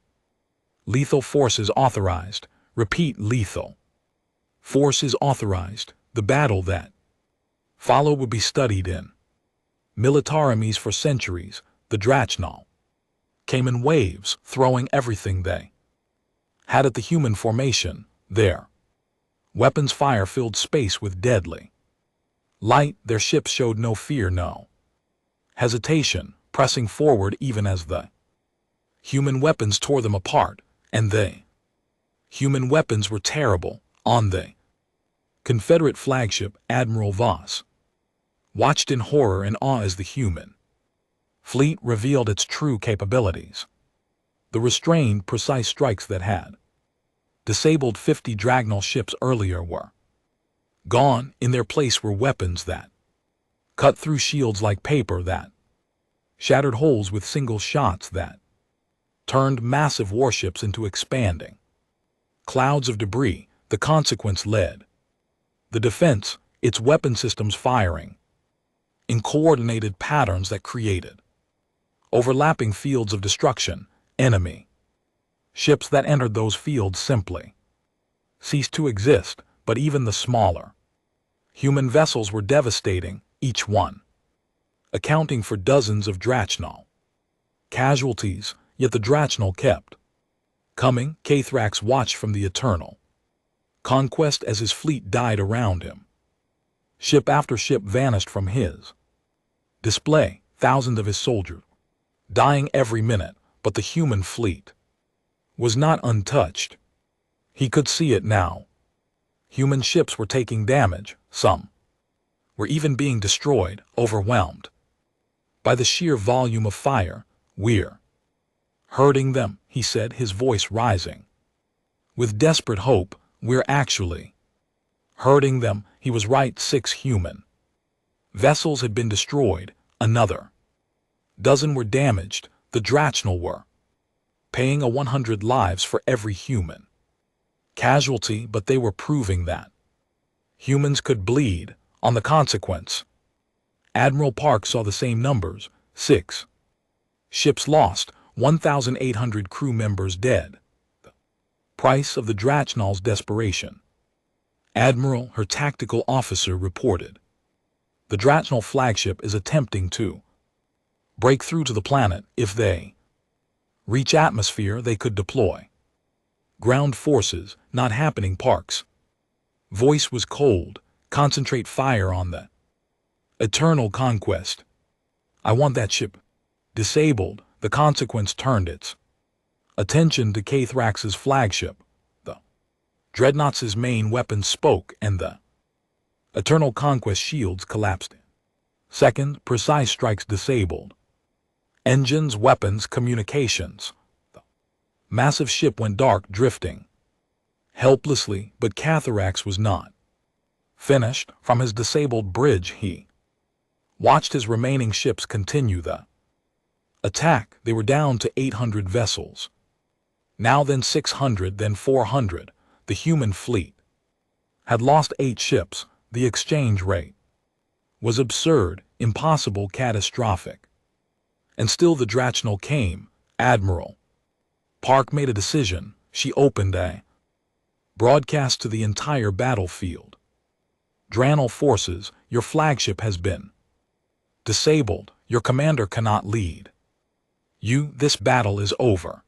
Lethal force is authorized. Repeat, lethal force is authorized. The battle that followed would be studied in militarities for centuries. The Drachnal came in waves, throwing everything they had at the human formation. Their weapons fire filled space with deadly light. Their ships showed no fear, no hesitation, pressing forward even as the human weapons tore them apart. And they human weapons were terrible. On the Confederate flagship, Admiral Voss watched in horror and awe as the human fleet revealed its true capabilities. The restrained, precise strikes that had disabled 50 Dragnal ships earlier were gone. In their place were weapons that cut through shields like paper, that shattered holes with single shots, that turned massive warships into expanding clouds of debris. The consequence led the defense, its weapon systems firing in coordinated patterns that created overlapping fields of destruction. Enemy ships that entered those fields simply ceased to exist. But even the smaller human vessels were devastating, each one accounting for dozens of Drachnal casualties. Yet the Drachnal kept coming. Cathrax watched from the eternal conquest as his fleet died around him. Ship after ship vanished from his display, thousands of his soldiers dying every minute. But the human fleet was not untouched. He could see it now. Human ships were taking damage. Some were even being destroyed, overwhelmed by the sheer volume of fire. We're hurting them, he said, his voice rising with desperate hope. We're actually hurting them. He was right. 6 human vessels had been destroyed. Another dozen were damaged. The Drachnal were paying 100 lives for every human casualty, but they were proving that humans could bleed. On the consequence, Admiral Park saw the same numbers. 6 ships lost, 1,800 crew members dead. The price of the Drachnal's desperation. Admiral, her tactical officer, reported. The Drachnal flagship is attempting to break through to the planet. If they reach atmosphere, they could deploy ground forces. Not happening. Park's voice was cold. Concentrate fire on the eternal conquest. I want that ship disabled. The consequence turned its attention to Cathrax's flagship. The Dreadnought's main weapons spoke, and the eternal conquest shields collapsed. Second, precise strikes disabled engines, weapons, communications. The Massive ship went dark, drifting helplessly, but Catharax was not finished. From his disabled bridge he watched his remaining ships continue the attack. They were down to 800 vessels. Now then 600, then 400. The human fleet had lost 8 ships. The exchange rate was absurd, impossible, catastrophic. And still the Drachnal came. Admiral Park made a decision. She opened a broadcast to the entire battlefield. Drachnal forces, your flagship has been disabled. Your commander cannot lead you. This battle is over.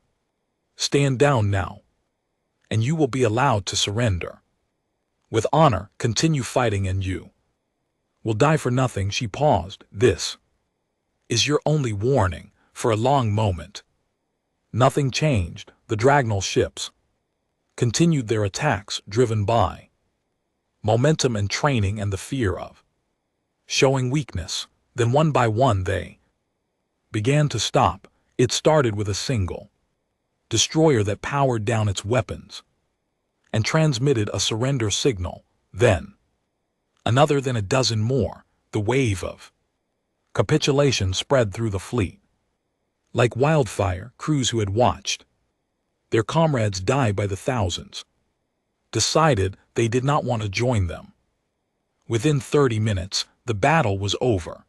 Stand down now, and you will be allowed to surrender. With honor, continue fighting and you will die for nothing. She paused. This is your only warning. For a long moment, nothing changed. The Drachnal ships continued their attacks, driven by momentum and training and the fear of showing weakness. Then one by one they began to stop. It started with a single destroyer that powered down its weapons and transmitted a surrender signal. Then another, then a dozen more. The wave of capitulation spread through the fleet like wildfire. Crews who had watched their comrades die by the thousands decided they did not want to join them. Within 30 minutes, the battle was over.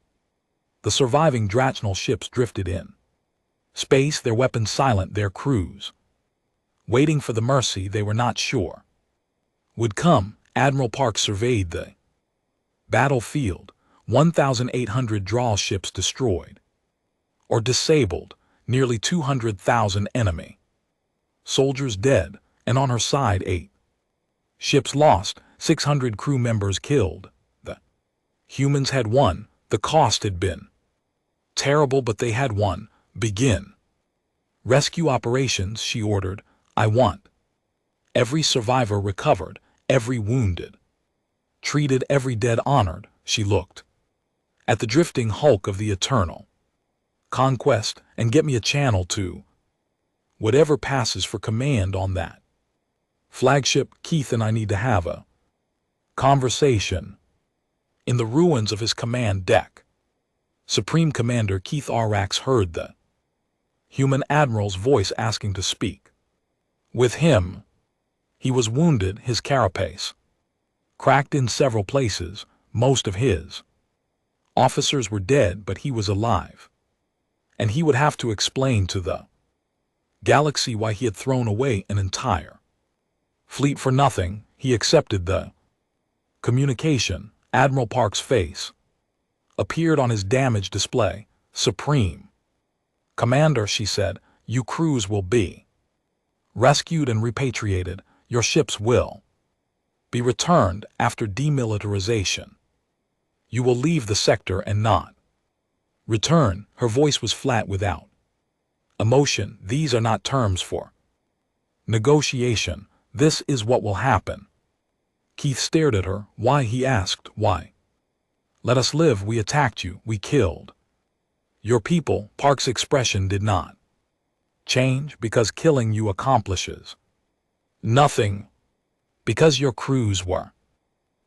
The surviving Drachnal ships drifted in space, their weapons silent, their crews waiting for the mercy they were not sure would come. Admiral Park surveyed the battlefield. 1,800 Drawl ships destroyed or disabled, nearly 200,000 enemy soldiers dead, and on her side 8 ships lost, 600 crew members killed. The humans had won. The cost had been terrible, but they had won. Begin rescue operations, she ordered. I want every survivor recovered, every wounded treated, every dead honored. She looked at the drifting hulk of the eternal conquest. And get me a channel to whatever passes for command on that flagship. Keith and I need to have a conversation in the ruins of his command deck. Supreme Commander Keith Arax heard the human admiral's voice asking to speak with him. He was wounded, his carapace cracked in several places. Most of his officers were dead, but he was alive. And he would have to explain to the galaxy why he had thrown away an entire fleet for nothing. He accepted the communication. Admiral Park's face appeared on his damaged display. Supreme Commander, she said, you crews will be rescued and repatriated. Your ships will be returned after demilitarization. You will leave the sector and not return. Her voice was flat without emotion. These are not terms for negotiation. This is what will happen. Keith stared at her. Why? He asked. Why? Let us live. We attacked you. We killed your people. Park's expression did not change. Because killing you accomplishes nothing. Because your crews were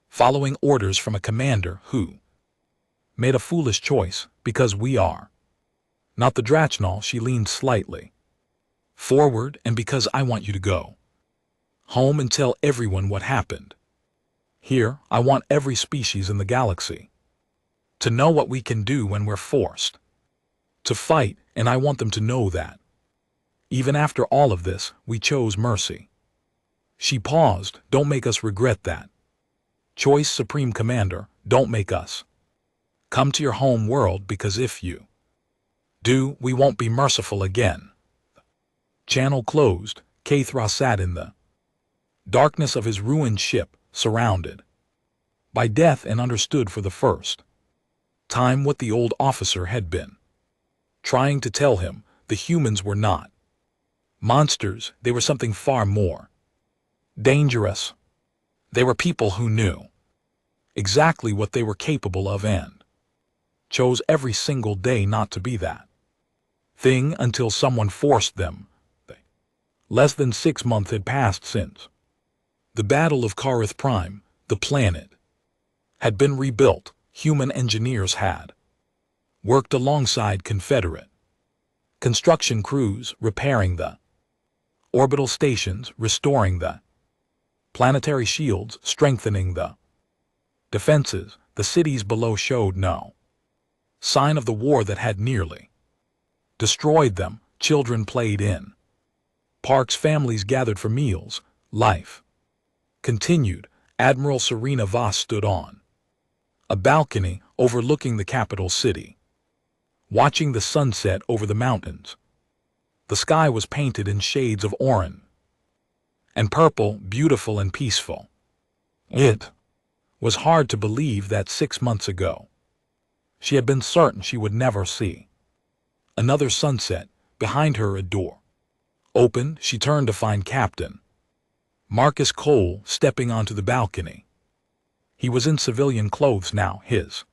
following orders from a commander who made a foolish choice. Because we are not the Drachnal. She leaned slightly forward. And because I want you to go home and tell everyone what happened here. I want every species in the galaxy to know what we can do when we're forced to fight. And I want them to know that even after all of this, we chose mercy. She paused. Don't make us regret that choice, Supreme Commander. Don't make us come to your home world, because if you do, we won't be merciful again. Channel closed. Kathra sat in the darkness of his ruined ship, surrounded by death, and understood for the first time what the old officer had been trying to tell him. The humans were not monsters. They were something far more dangerous. They were people who knew exactly what they were capable of and chose every single day not to be that thing until someone forced them. They Less than 6 months had passed since the Battle of Karith Prime. The planet had been rebuilt. Human engineers had worked alongside Confederate construction crews, repairing the orbital stations, restoring the planetary shields, strengthening the defenses. The cities below showed no sign of the war that had nearly destroyed them. Children played in parks, families gathered for meals. Life continued. Admiral Serena Voss stood on a balcony overlooking the capital city, watching the sunset over the mountains. The sky was painted in shades of orange and purple, beautiful and peaceful. It was hard to believe that 6 months ago she had been certain she would never see another sunset. Behind her, a door opened. She turned to find Captain Marcus Cole stepping onto the balcony. He was in civilian clothes now, his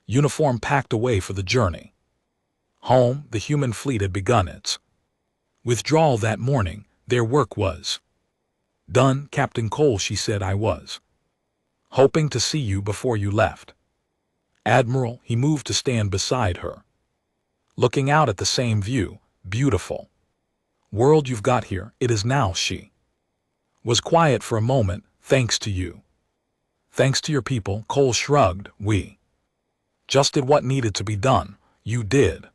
uniform packed away for the journey home. The human fleet had begun its withdrawal that morning. Their work was done. Captain Cole, she said, I was hoping to see you before you left. Admiral, he moved to stand beside her, looking out at the same view. Beautiful world you've got here. It is now. She was quiet for a moment. Thanks to you. Thanks to your people. Cole shrugged. We just did what needed to be done. You did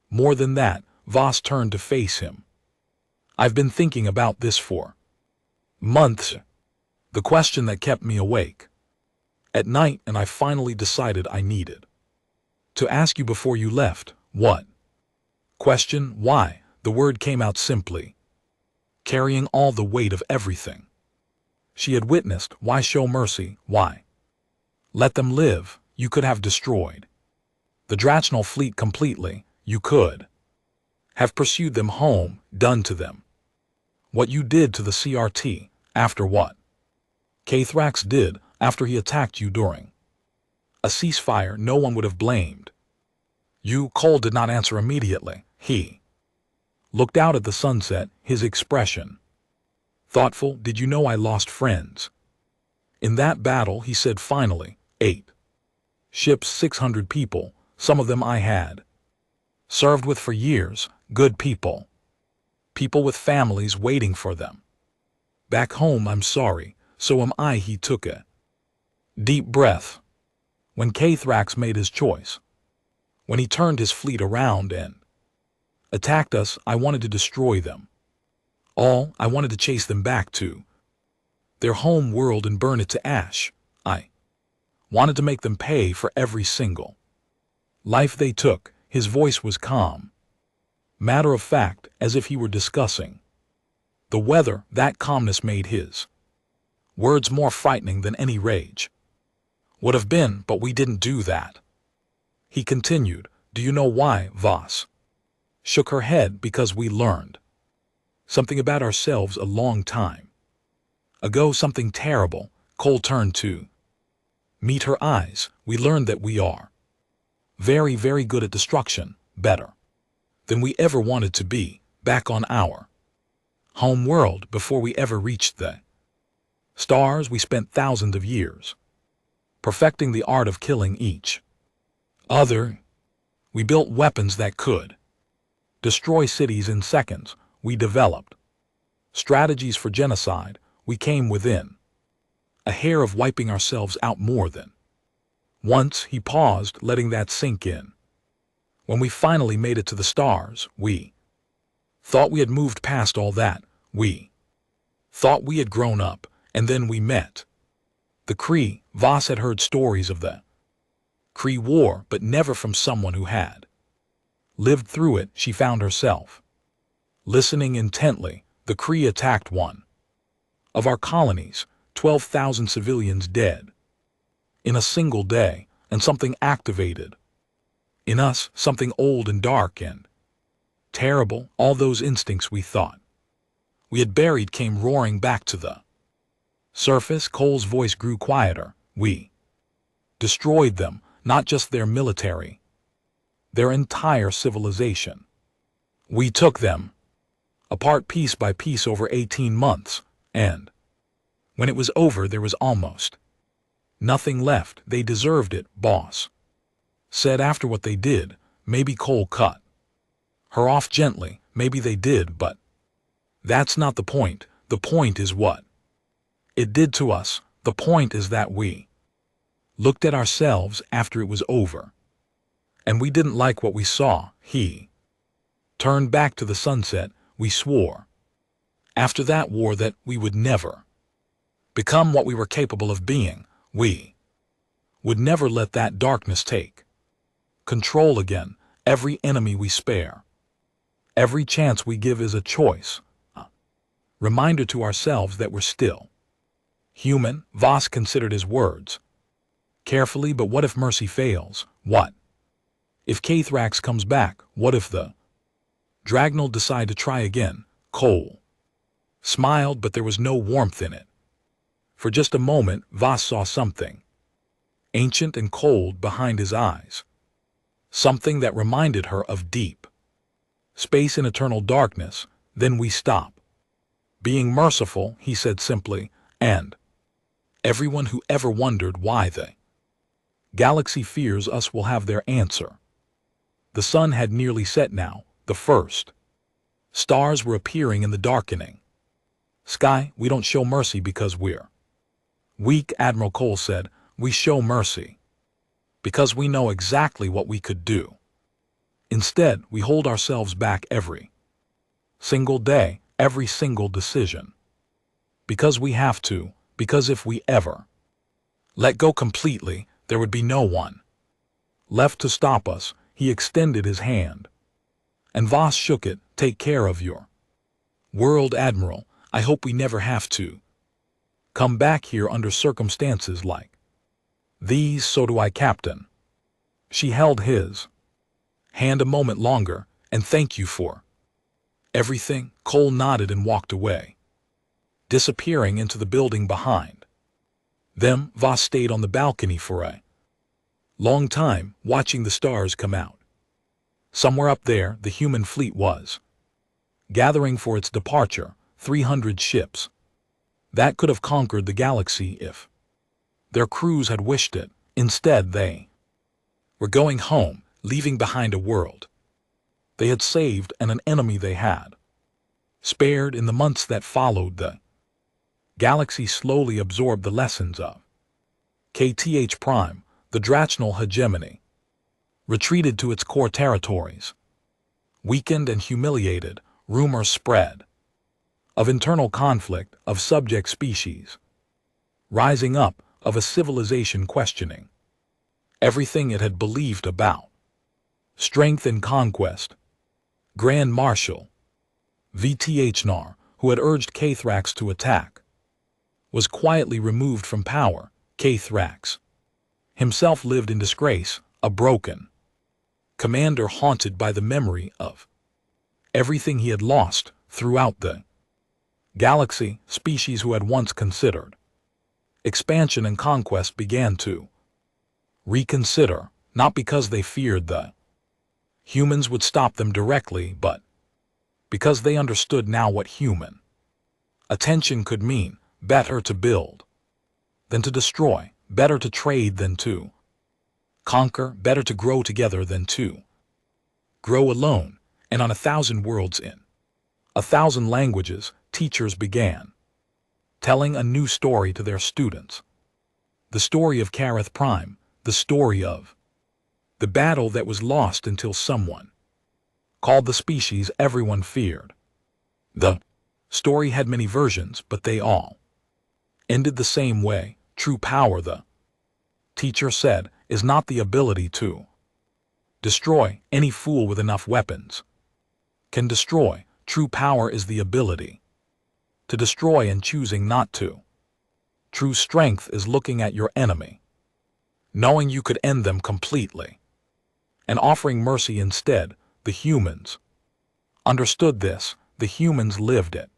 more than that. Voss turned to face him. I've been thinking about this for months. The question that kept me awake at night, and I finally decided I needed to ask you before you left. What? Question? Why? The word came out simply, carrying all the weight of everything she had witnessed. Why show mercy? Why let them live? You could have destroyed the Drachnal fleet completely. You could have pursued them home, done to them what you did to the CRT, after what Kathrax did, after he attacked you during a ceasefire. No one would have blamed you. Cole did not answer immediately. He looked out at the sunset, his expression thoughtful. Did you know I lost friends in that battle? He said finally. 8 ships, 600 people, some of them I had served with for years. Good people. People with families waiting for them back home. I'm sorry, so am I. He took a deep breath. When Kathrax made his choice, when he turned his fleet around and attacked us, I wanted to destroy them all. I wanted to chase them back to their home world and burn it to ash. I wanted to make them pay for every single life they took. His voice was calm, matter of fact, as if he were discussing the weather. That calmness made his words more frightening than any rage would have been. But we didn't do that, he continued. Do you know why? Voss shook her head. Because we learned something about ourselves a long time ago. Something terrible. Cole turned to meet her eyes. We learned that we are very, very good at destruction, better than we ever wanted to be, back on our home world. Before we ever reached the stars, we spent thousands of years perfecting the art of killing each other. We built weapons that could destroy cities in seconds. We developed strategies for genocide. We came within a hair of wiping ourselves out more than once. He paused, letting that sink in. When we finally made it to the stars, we thought we had moved past all that. We thought we had grown up, and then we met the Kree. Voss had heard stories of the Kree War, but never from someone who had lived through it. She found herself listening intently. The Kree attacked one of our colonies, 12,000 civilians dead in a single day, and something activated in us, something old and dark and terrible. All those instincts we thought we had buried came roaring back to the surface. Cole's voice grew quieter. We destroyed them, not just their military, their entire civilization. We took them apart piece by piece over 18 months, and when it was over there was almost nothing left. They deserved it, boss said after what they did. Maybe Cole cut her off gently, maybe they did, but that's not the point. The point is what it did to us. The point is that we looked at ourselves after it was over, and we didn't like what we saw. He turned back to the sunset. We swore after that war that we would never become what we were capable of being. We would never let that darkness take control again. Every enemy we spare, every chance we give is a choice, a reminder to ourselves that we're still human. Voss considered his words carefully. But what if mercy fails? What if Kathrax comes back? What if the Dragnel decide to try again? Cole smiled, but there was no warmth in it. For just a moment, Voss saw something ancient and cold behind his eyes, something that reminded her of deep space and eternal darkness. Then we stop being merciful, he said simply, and everyone who ever wondered why the galaxy fears us will have their answer. The sun had nearly set now. The first stars were appearing in the darkening sky. We don't show mercy because we're weak, Admiral Cole said. We show mercy because we know exactly what we could do. Instead, we hold ourselves back every single day, every single decision. Because we have to, because if we ever let go completely, there would be no one left to stop us. He extended his hand, and Voss shook it. Take care of your world, Admiral. I hope we never have to come back here under circumstances like these. So do I, Captain. She held his hand a moment longer. And thank you for everything. Cole nodded and walked away, disappearing into the building behind them. Voss stayed on the balcony for a long time, watching the stars come out. Somewhere up there, the human fleet was gathering for its departure. 300 ships that could have conquered the galaxy if their crews had wished it. Instead, they were going home, leaving behind a world they had saved and an enemy they had spared. In the months that followed, the galaxy slowly absorbed the lessons of KTH Prime. The Drachnal hegemony retreated to its core territories. Weakened and humiliated, rumors spread of internal conflict, of subject species rising up, of a civilization questioning everything it had believed about strength and conquest. Grand Marshal VTHNAR, who had urged Kathrax to attack, was quietly removed from power. Kathrax himself lived in disgrace, a broken commander haunted by the memory of everything he had lost throughout the galaxy. Species who had once considered expansion and conquest began to reconsider, not because they feared the humans would stop them directly, but because they understood now what human attention could mean. Better to build than to destroy, better to trade than to conquer, better to grow together than to grow alone. And on 1,000 worlds, in 1,000 languages, teachers began telling a new story to their students. The story of Kareth Prime, the story of the battle that was lost until someone called the species everyone feared. The story had many versions, but they all ended the same way. True power, the teacher said, is not the ability to destroy. Any fool with enough weapons can destroy. True power is the ability to destroy and choosing not to. True strength is looking at your enemy, knowing you could end them completely, and offering mercy instead. The humans understood this. The humans lived it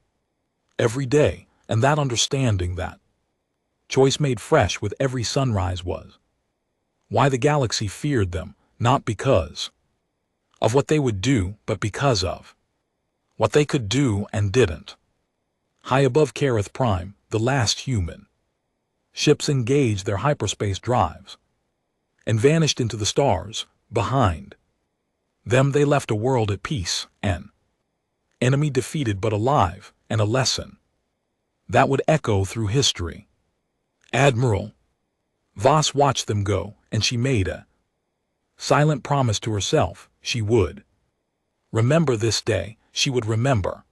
every day, and that understanding, that choice made fresh with every sunrise, was why the galaxy feared them, not because of what they would do, but because of what they could do and didn't. High above Kareth Prime, the last human, ships engaged their hyperspace drives and vanished into the stars. Behind them they left a world at peace, an enemy defeated but alive, and a lesson that would echo through history. Admiral Voss watched them go, and she made a silent promise to herself she would remember this day. She would remember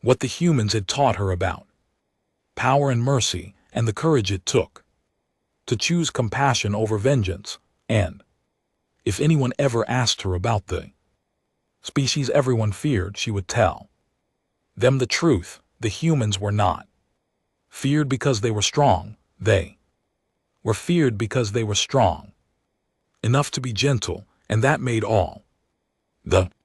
what the humans had taught her about power and mercy, and the courage it took to choose compassion over vengeance. And if anyone ever asked her about the species everyone feared, she would tell them the truth. The humans were not feared because they were strong. They were feared because they were strong enough to be gentle, and that made all the